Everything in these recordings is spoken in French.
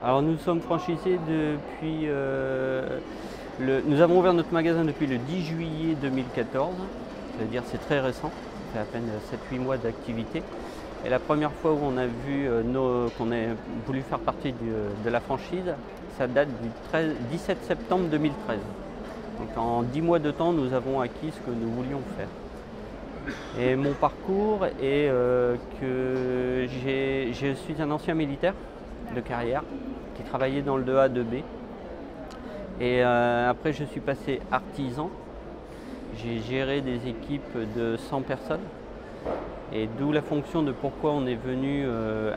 Alors nous sommes franchisés depuis... nous avons ouvert notre magasin depuis le 10 juillet 2014, c'est-à-dire c'est très récent, ça fait à peine 7-8 mois d'activité. Et la première fois où on a vu qu'on a voulu faire partie de la franchise, ça date du 17 septembre 2013. Donc en 10 mois de temps, nous avons acquis ce que nous voulions faire. Et mon parcours est que je suis un ancien militaire de carrière qui travaillait dans le 2A, 2B. Et après, je suis passé artisan. J'ai géré des équipes de 100 personnes. Et d'où la fonction de pourquoi on est venu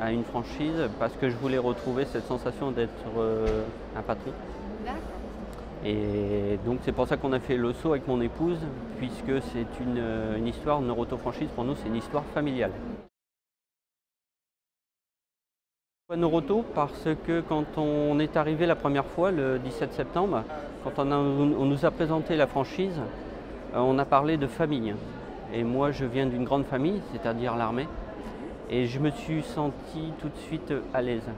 à une franchise, parce que je voulais retrouver cette sensation d'être un patron. Et donc c'est pour ça qu'on a fait le saut avec mon épouse, puisque c'est une histoire, Noroto franchise pour nous c'est une histoire familiale. Noroto parce que quand on est arrivé la première fois, le 17 septembre, quand on nous a présenté la franchise, on a parlé de famille. Et moi je viens d'une grande famille, c'est-à-dire l'armée, et je me suis senti tout de suite à l'aise.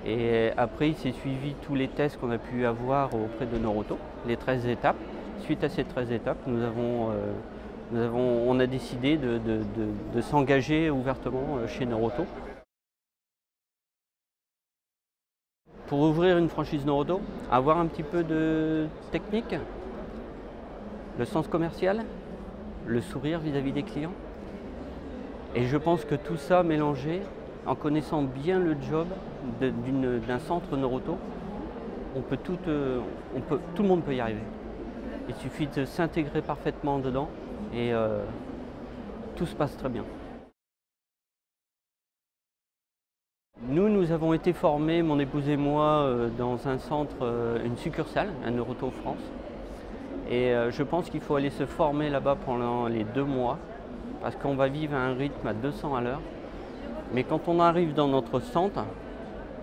Et après, il s'est suivi tous les tests qu'on a pu avoir auprès de Noroto, les 13 étapes. Suite à ces 13 étapes, on a décidé de s'engager ouvertement chez Noroto. Pour ouvrir une franchise Noroto, avoir un petit peu de technique, le sens commercial, le sourire vis-à-vis des clients. Et je pense que tout ça mélangé, en connaissant bien le job d'un centre Noroto, tout le monde peut y arriver. Il suffit de s'intégrer parfaitement dedans et tout se passe très bien. Nous avons été formés, mon épouse et moi, dans un centre, une succursale, un Noroto France. Et je pense qu'il faut aller se former là-bas pendant les 2 mois, parce qu'on va vivre à un rythme à 200 à l'heure. Mais quand on arrive dans notre centre,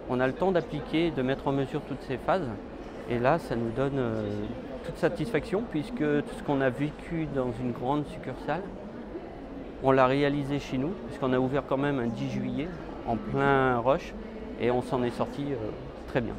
on a le temps d'appliquer, de mettre en mesure toutes ces phases. Et là, ça nous donne toute satisfaction puisque tout ce qu'on a vécu dans une grande succursale, on l'a réalisé chez nous, puisqu'on a ouvert quand même un 10 juillet en plein rush et on s'en est sorti très bien.